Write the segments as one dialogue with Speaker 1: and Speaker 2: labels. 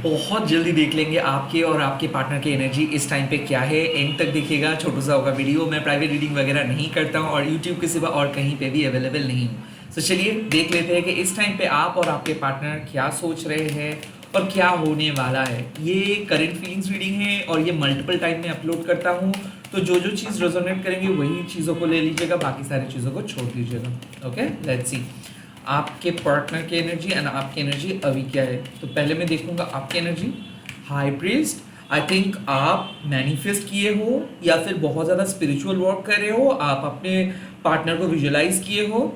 Speaker 1: बहुत जल्दी देख लेंगे आपके और आपके पार्टनर की एनर्जी इस टाइम पे क्या है। एंड तक देखिएगा, छोटा सा होगा वीडियो। मैं प्राइवेट रीडिंग वगैरह नहीं करता हूँ और यूट्यूब के सिवा और कहीं पे भी अवेलेबल नहीं हूँ। तो चलिए देख लेते हैं कि इस टाइम पे आप और आपके पार्टनर क्या सोच रहे हैं और क्या होने वाला है। ये करंट फीलिंग्स रीडिंग है और ये मल्टीपल टाइम में अपलोड करता हूँ, तो जो जो चीज़ रेजोनेट करेंगे वही चीज़ों को ले लीजिएगा, बाकी सारी चीज़ों को छोड़ दीजिएगा। ओके, लेट्स सी आपके पार्टनर की एनर्जी एंड आपकी एनर्जी अभी क्या है। तो पहले मैं देखूंगा आपकी energy. High priest, I think आप मैनिफेस्ट किए हो या फिर बहुत ज़्यादा स्पिरिचुअल वर्क कर रहे हो। आप अपने पार्टनर को विजुअलाइज किए हो।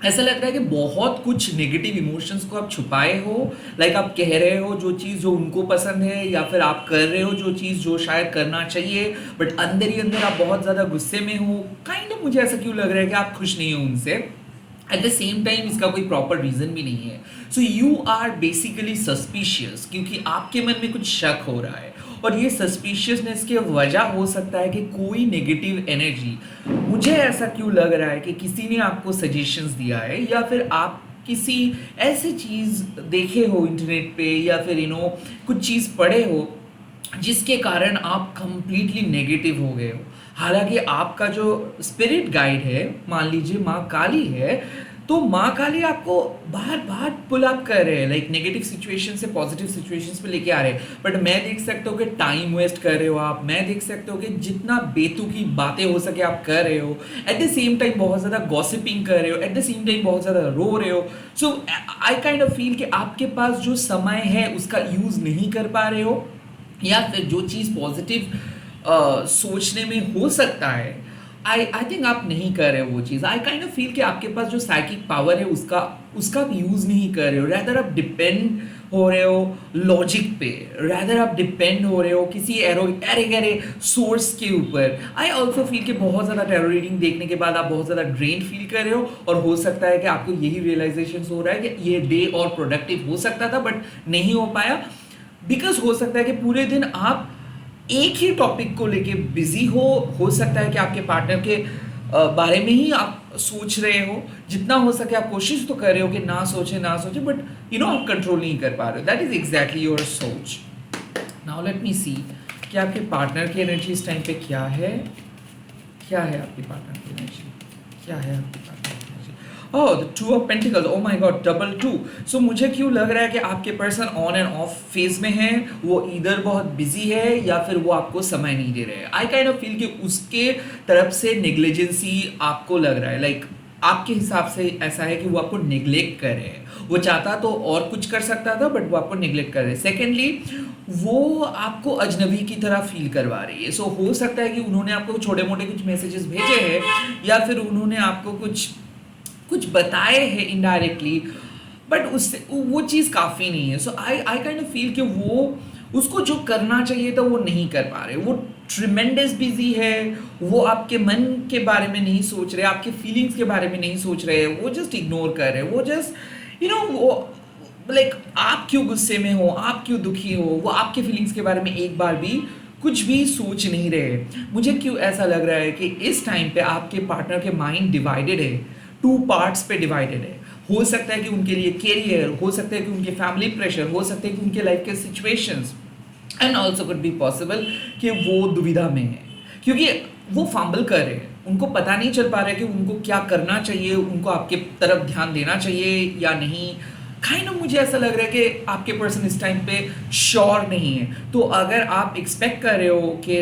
Speaker 1: ऐसा लगता है कि बहुत कुछ नेगेटिव इमोशंस को आप छुपाए हो। लाइक आप कह रहे हो जो चीज़ जो उनको पसंद है, या फिर आप कर रहे हो जो चीज़ जो शायद करना चाहिए, बट अंदर ही अंदर आप बहुत ज़्यादा गुस्से में हो। काइंड ऑफ मुझे ऐसा क्यों लग रहा है कि आप खुश नहीं हो उनसे। एट द सेम टाइम इसका कोई प्रॉपर रीजन भी नहीं है। So you are basically suspicious, क्योंकि आपके मन में कुछ शक हो रहा है और ये सस्पिशियसनेस की वजह हो सकता है कि कोई नेगेटिव एनर्जी, मुझे ऐसा क्यों लग रहा है कि किसी ने आपको सजेशंस दिया है, या फिर आप किसी ऐसी चीज़ देखे हो इंटरनेट पे, या फिर कुछ चीज़ पढ़े हो जिसके कारण आप कंप्लीटली नेगेटिव हो गए हो। हालांकि आपका जो स्पिरिट गाइड है, मान लीजिए माँ काली है, तो माँ काली आपको बार बार पुल अप कर रहे हैं, लाइक नेगेटिव सिचुएशन से पॉजिटिव सिचुएशंस पे लेके आ रहे हैं। बट मैं देख सकता हूँ कि टाइम वेस्ट कर रहे हो आप। मैं देख सकता हूँ कि जितना बेतुकी बातें हो सके आप कर रहे हो। एट द सेम टाइम बहुत ज़्यादा गॉसिपिंग कर रहे हो, एट द सेम टाइम बहुत ज़्यादा रो रहे हो। सो आई काइंड ऑफ फील कि आपके पास जो समय है उसका यूज़ नहीं कर पा रहे हो, या फिर जो चीज़ पॉजिटिव सोचने में हो सकता है, आई थिंक आप नहीं कर रहे हो वो चीज़। आई काइंड ऑफ फील कि आपके पास जो साइकिक पावर है उसका आप यूज़ नहीं कर रहे हो। रैदर आप डिपेंड हो रहे हो लॉजिक पे, रैदर आप डिपेंड हो रहे हो किसी एरे गहरे सोर्स के ऊपर। आई ऑल्सो फील कि बहुत ज़्यादा टेरो रीडिंग देखने के बाद आप बहुत ज़्यादा ड्रेन फील कर रहे हो, और हो सकता है कि आपको यही रियलाइजेशन हो रहा है कि ये डे और प्रोडक्टिव हो सकता था बट नहीं हो पाया। बिकॉज हो सकता है कि पूरे दिन आप एक ही टॉपिक को लेके बिजी हो सकता है कि आपके पार्टनर के बारे में ही आप सोच रहे हो। जितना हो सके आप कोशिश तो कर रहे हो कि ना सोचे, बट आप कंट्रोल नहीं कर पा रहे हो। दैट इज एग्जैक्टली योर सोच। नाउ लेट मी सी कि आपके पार्टनर की एनर्जी इस टाइम पे क्या है। क्या है आपके पार्टनर की एनर्जी, क्या है आपके पार्टनर की energy. Oh, the two of pentacles, oh my God, double two. So मुझे क्यों लग रहा है कि आपके person on and off phase में है। वो इधर बहुत बिजी है या फिर वो आपको समय नहीं दे रहे हैं। आई काइंड ऑफ फील कि उसके तरफ से नेग्लिजेंसी आपको लग रहा है। लाइक आपके हिसाब से ऐसा है कि वो आपको नेग्लेक्ट कर रहे हैं। वो चाहता तो और कुछ कर सकता था, बट वो आपको नेग्लेक्ट कर रहे हैं। सेकेंडली, वो आपको अजनबी की तरह फील करवा रही है। सो हो सकता है कि उन्होंने आपको छोटे मोटे कुछ मैसेजेस भेजे हैं, या फिर उन्होंने आपको कुछ बताए हैं इनडायरेक्टली, बट उससे वो चीज़ काफ़ी नहीं है। सो आई काइंड ऑफ फील कि वो उसको जो करना चाहिए था वो नहीं कर पा रहे। वो ट्रिमेंडस बिजी है। वो आपके मन के बारे में नहीं सोच रहे, आपके फीलिंग्स के बारे में नहीं सोच रहे। वो जस्ट इग्नोर कर रहे हैं। वो जस्ट वो लाइक आप क्यों गुस्से में हो, आप क्यों दुखी हो, वो आपके फीलिंग्स के बारे में एक बार भी कुछ भी सोच नहीं रहे। मुझे क्यों ऐसा लग रहा है कि इस टाइम पे आपके पार्टनर के माइंड डिवाइडेड है, टू पार्ट्स पे डिवाइडेड है। हो सकता है कि उनके लिए कैरियर, हो सकता है कि उनके फैमिली प्रेशर, हो सकता है कि उनके लाइफ के situations, and also could be possible कि वो दुविधा में है, क्योंकि वो फंबल कर रहे हैं। उनको पता नहीं चल पा रहा है कि उनको क्या करना चाहिए, उनको आपके तरफ ध्यान देना चाहिए या नहीं। काइंड ऑफ मुझे ऐसा लग रहा है कि आपके पर्सन इस टाइम पे श्योर नहीं है। तो अगर आप एक्सपेक्ट कर रहे हो कि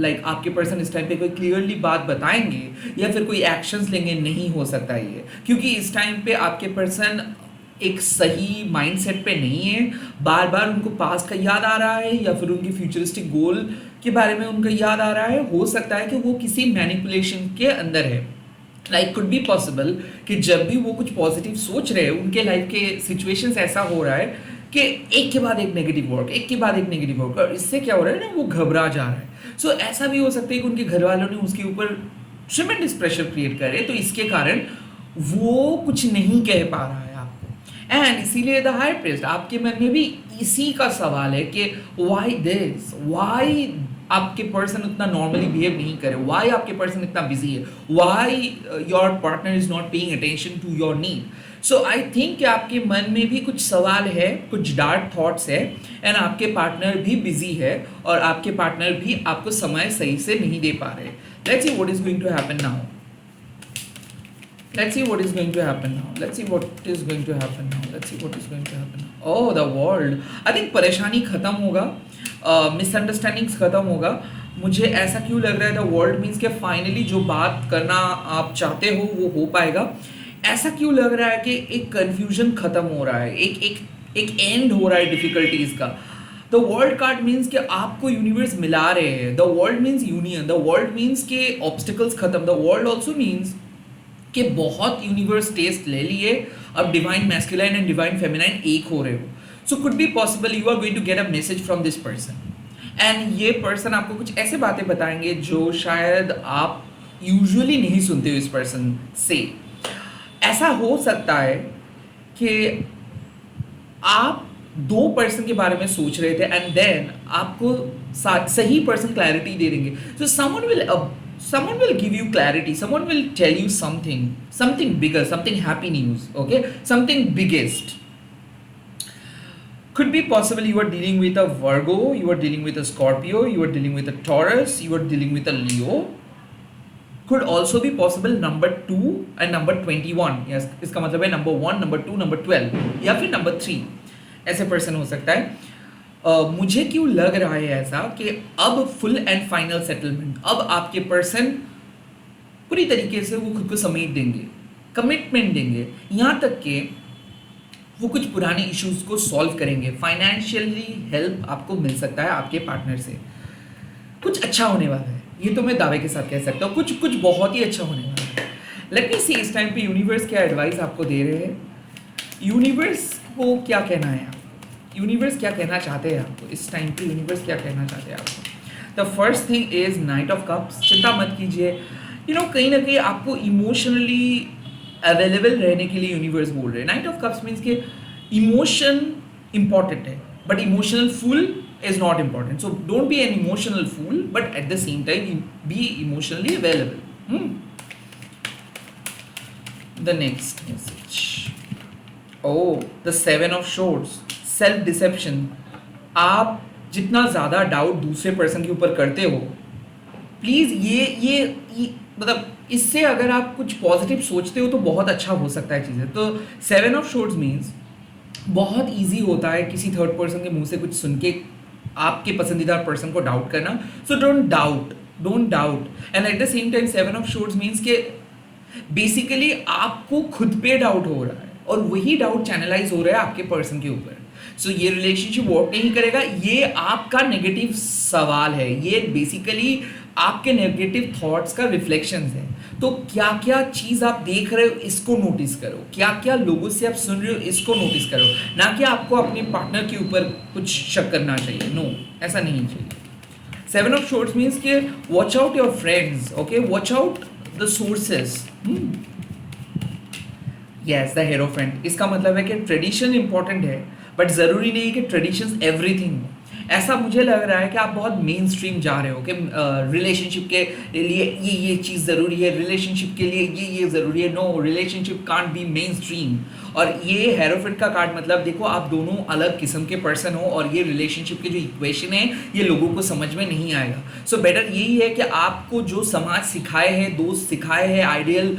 Speaker 1: लाइक आपके पर्सन इस टाइम पे कोई क्लियरली बात बताएंगे या फिर कोई एक्शंस लेंगे, नहीं हो सकता ये, क्योंकि इस टाइम पे आपके पर्सन एक सही माइंडसेट पे नहीं है। बार बार उनको पास्ट का याद आ रहा है, या फिर उनकी फ्यूचरिस्टिक गोल के बारे में उनका याद आ रहा है। हो सकता है कि वो किसी मैनिपुलेशन के अंदर है। लाइक कुड बी पॉसिबल कि जब भी वो कुछ पॉजिटिव सोच रहे हैं, उनके लाइफ के सिचुएशंस ऐसा हो रहा है कि एक के बाद एक नेगेटिव वर्क, एक के बाद एक नेगेटिव वर्क, और इससे क्या हो रहा है ना, वो घबरा जा रहा है। सो ऐसा भी हो सकता है कि उनके घर वालों ने उसके ऊपर ट्रिमेंडस प्रेशर क्रिएट करे, तो इसके कारण वो कुछ नहीं कह पा रहा है आपको। एंड इसीलिए द हाई प्रीस्ट, आपके मन में भी इसी का सवाल है कि व्हाई दिस, व्हाई आपके पर्सन उतना नॉर्मली बिहेव नहीं करे, व्हाई आपके पर्सन इतना बिजी है, why your partner is not paying attention to your need. So I think कि आपके मन में भी कुछ सवाल है, कुछ डार्क थॉट्स है, एंड आपके पार्टनर भी बिजी है और आपके पार्टनर भी आपको समय सही से नहीं दे पा रहे. Let's see what is going to happen now. Let's see what is going to happen now. Let's see what is going to happen now. Let's see what is going to happen now. Oh, the world. I think परेशानी खत्म होगा, misunderstandings खत्म होगा. मुझे ऐसा क्यों लग रहा है द वर्ल्ड मीन्स कि फाइनली जो बात करना आप चाहते हो वो हो पाएगा. ऐसा क्यों लग रहा है कि एक कन्फ्यूजन खत्म हो रहा है, एक एक एक एंड हो रहा है डिफिकल्टीज का. द वर्ल्ड कार्ड मीन्स कि आपको यूनिवर्स मिला रहे हैं. The world means union. The world means के ऑब्स्टिकल्स खत्म. द वर्ल्ड ऑल्सो मीन्स कि बहुत यूनिवर्स टेस्ट ले लिए, अब divine masculine and divine feminine एक हो रहे हो. So could be possible you are going to get a message from this person, and ये पर्सन आपको कुछ ऐसे बातें बताएंगे जो शायद आप यूजुअली नहीं सुनते हो इस पर्सन से. ऐसा हो सकता है कि आप दो पर्सन के बारे में सोच रहे थे एंड देन आपको सही पर्सन क्लैरिटी दे देंगे. सो someone will give you clarity, someone will tell you something bigger, something happy news, okay, something biggest. Could be possible you are dealing with a Virgo, you are dealing with a Scorpio, you are dealing with a Taurus, you are dealing with a Leo. Could also be possible number 2 and number 21. yes, इसका मतलब है number 1, number 2, number 12 या फिर number 3. ऐसे person हो सकता है. मुझे क्यों लग रहा है ऐसा कि अब फुल एंड फाइनल सेटलमेंट, अब आपके पर्सन पूरी तरीके से वो खुद को समेट देंगे, कमिटमेंट देंगे, यहाँ तक कि वो कुछ पुराने इश्यूज को सॉल्व करेंगे. फाइनेंशियली हेल्प आपको मिल सकता है आपके पार्टनर से. कुछ अच्छा होने वाला है, ये तो मैं दावे के साथ कह सकता हूँ. कुछ बहुत ही अच्छा होने वाला है. लेट मी सी इस टाइम पे यूनिवर्स क्या एडवाइस आपको दे रहे हैं. यूनिवर्स को क्या कहना है, यूनिवर्स क्या कहना चाहते हैं आपको इस टाइम पे. यूनिवर्स क्या कहना चाहते हैं आपको. The first thing is night of cups. चिंता मत कीजिए. कहीं ना कहीं आपको इमोशनली अवेलेबल रहने के लिए यूनिवर्स बोल रहे हैं. नाइट ऑफ कप्स मीन्स के इमोशन इंपॉर्टेंट है but emotional fool is not important. So don't be an emotional fool but at the same time be emotionally available. The next message. Oh, the 7 of Swords. Self deception. आप जितना ज़्यादा doubt दूसरे person के ऊपर करते हो, please ये मतलब इससे अगर आप कुछ पॉजिटिव सोचते हो तो बहुत अच्छा हो सकता है चीज़ें. तो 7 ऑफ शॉर्ट्स मीन्स बहुत इजी होता है किसी थर्ड पर्सन के मुंह से कुछ सुन के आपके पसंदीदा पर्सन को डाउट करना. So don't doubt and eight the same time 7 of shorts means के बेसिकली आपको खुद पे डाउट हो रहा है और वही डाउट चैनलाइज हो रहा है आपके पर्सन के ऊपर. सो ये रिलेशनशिप वर्क नहीं करेगा, ये आपका नेगेटिव सवाल है, ये बेसिकली आपके नेगेटिव थॉट्स का रिफ्लेक्शन है. तो क्या क्या चीज़ आप देख रहे हो इसको नोटिस करो, क्या क्या लोगों से आप सुन रहे हो इसको नोटिस करो, ना कि आपको अपने पार्टनर के ऊपर कुछ शक करना चाहिए. नो, ऐसा नहीं चाहिए. 7 ऑफ शॉर्ट्स मीन्स के watch out your friends, okay, watch out the sources. Yes, the hierophant. इसका मतलब है कि ट्रेडिशन इंपॉर्टेंट है बट ज़रूरी नहीं कि ट्रेडिशंस एवरीथिंग हो. ऐसा मुझे लग रहा है कि आप बहुत मेन स्ट्रीम जा रहे हो कि रिलेशनशिप के लिए ये चीज़ ज़रूरी है, रिलेशनशिप के लिए ये ज़रूरी है. No, relationship can't be main stream. और ये हेरोफेंट का कार्ड मतलब देखो आप दोनों अलग किस्म के पर्सन हो और ये रिलेशनशिप के जो इक्वेशन है ये लोगों को समझ में नहीं आएगा. सो बेटर यही है कि आपको जो समाज सिखाए हैं, दोस्त सिखाए हैं, आइडियल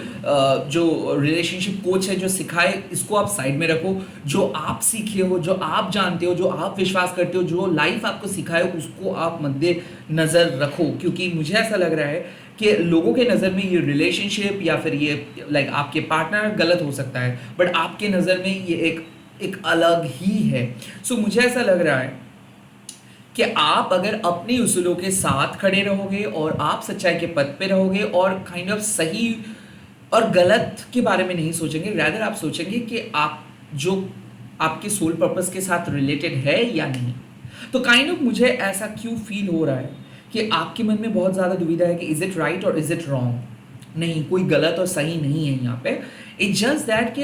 Speaker 1: जो रिलेशनशिप कोच है जो सिखाए, इसको आप साइड में रखो. जो आप सीखे हो, जो आप जानते हो, जो आप विश्वास करते हो, जो लाइफ आपको सिखाए उसको आप मद्दे नज़र रखो. क्योंकि मुझे ऐसा लग रहा है कि लोगों के नज़र में ये रिलेशनशिप या फिर ये लाइक आपके पार्टनर गलत हो सकता है बट आपके नज़र में ये एक अलग ही है. सो मुझे ऐसा लग रहा है कि आप अगर अपने उसूलों के साथ खड़े रहोगे और आप सच्चाई के पथ पे रहोगे और काइंड ऑफ सही और गलत के बारे में नहीं सोचेंगे, रैदर आप सोचेंगे कि आप जो आपके सोल पर्पस के साथ रिलेटेड है या नहीं. तो काइंड ऑफ मुझे ऐसा क्यों फील हो रहा है कि आपके मन में बहुत ज़्यादा दुविधा है कि इज़ इट राइट और इज़ इट रॉन्ग. नहीं, कोई गलत और सही नहीं है यहाँ पे. इट्स जस्ट दैट कि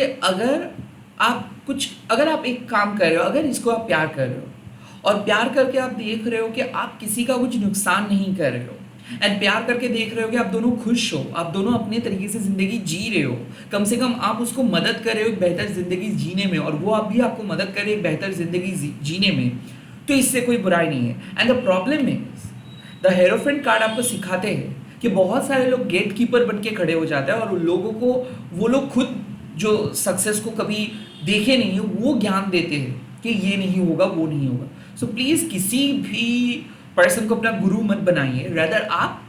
Speaker 1: अगर आप एक काम कर रहे हो, अगर इसको आप प्यार कर रहे हो और प्यार करके आप देख रहे हो कि आप किसी का कुछ नुकसान नहीं कर रहे हो, एंड प्यार करके देख रहे हो कि आप दोनों खुश हो, आप दोनों अपने तरीके से जिंदगी जी रहे हो, कम से कम आप उसको मदद कर रहे हो एक बेहतर जिंदगी जीने में, और वो आप भी आपको मदद करे एक बेहतर जिंदगी जीने में, तो इससे कोई बुराई नहीं है। And the problem is the hierophant card आपको सिखाते हैं कि बहुत सारे लोग गेट कीपर बन के खड़े हो जाते हैं, और उन लोगों को, वो लोग खुद जो सक्सेस को कभी देखे नहीं है वो ज्ञान देते हैं कि ये नहीं होगा वो नहीं होगा। सो प्लीज़ किसी भी पर्सन को अपना गुरु मत बनाइए, रेदर आप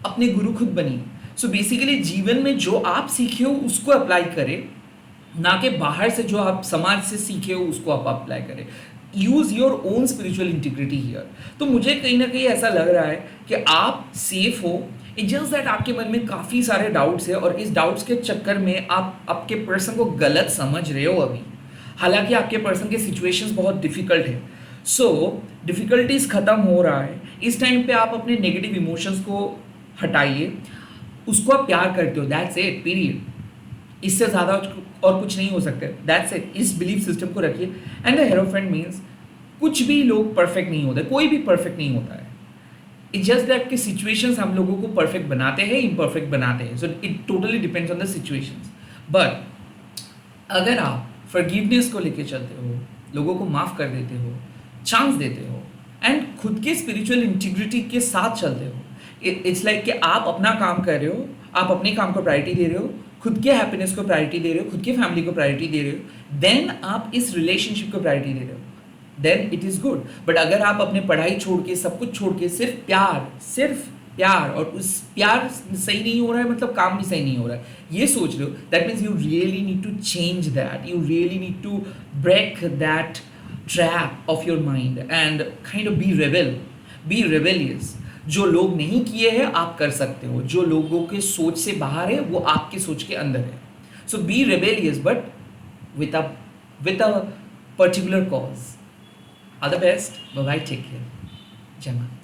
Speaker 1: अपने गुरु खुद बनिए। सो बेसिकली जीवन में जो आप सीखे हो उसको अप्लाई करें, ना कि बाहर से जो आप समाज से सीखे हो उसको आप अप्लाई करें। Use your own spiritual integrity here. तो मुझे कहीं ना कहीं ऐसा लग रहा है कि आप सेफ हो, इट जस्ट दैट आपके मन में काफ़ी सारे डाउट्स है, और इस डाउट्स के चक्कर में आप आपके पर्सन को गलत समझ रहे हो अभी, हालांकि आपके पर्सन के सिचुएशंस बहुत डिफिकल्ट है। सो डिफिकल्टीज ख़त्म हो रहा है, इस टाइम पे आप अपने नेगेटिव इमोशंस को हटाइए, उसको आप प्यार करते हो, दैट्स इट, पीरियड। इससे ज़्यादा और कुछ नहीं हो सकता, दैट्स इट। इस बिलीफ सिस्टम को रखिए। एंड द हेरोफेंट मीन्स कुछ भी लोग परफेक्ट नहीं होते, कोई भी परफेक्ट नहीं होता है। इट्स जस्ट दैट कि सिचुएशंस हम लोगों को परफेक्ट बनाते हैं, इम्परफेक्ट बनाते हैं। So it totally depends on the situations. But अगर आप फॉरगिवनेस को लेके चलते हो, लोगों को माफ़ कर देते हो, चांस देते हो, एंड खुद के स्पिरिचुअल इंटीग्रिटी के साथ चलते हो, इट्स लाइक कि आप अपना काम कर रहे हो, आप अपने काम को प्रायोरिटी दे रहे हो, खुद के हैप्पीनेस को प्रायोरिटी दे रहे हो, खुद की फैमिली को प्रायोरिटी दे रहे हो, देन आप इस रिलेशनशिप को प्रायोरिटी दे रहे हो, then it is good. But अगर आप अपने पढ़ाई छोड़ के, सब कुछ छोड़ के सिर्फ प्यार और उस प्यार सही नहीं हो रहा है, मतलब काम भी सही नहीं हो रहा है, ये सोच रहे हो, that means you really need to change that, you really need to break that trap of your mind and kind of be rebellious. जो लोग नहीं किए हैं आप कर सकते हो, जो लोगों के सोच से बाहर है वो आपके सोच के अंदर है। So be rebellious but with a particular cause. All the best. Bye bye. Take care. Jai Maa.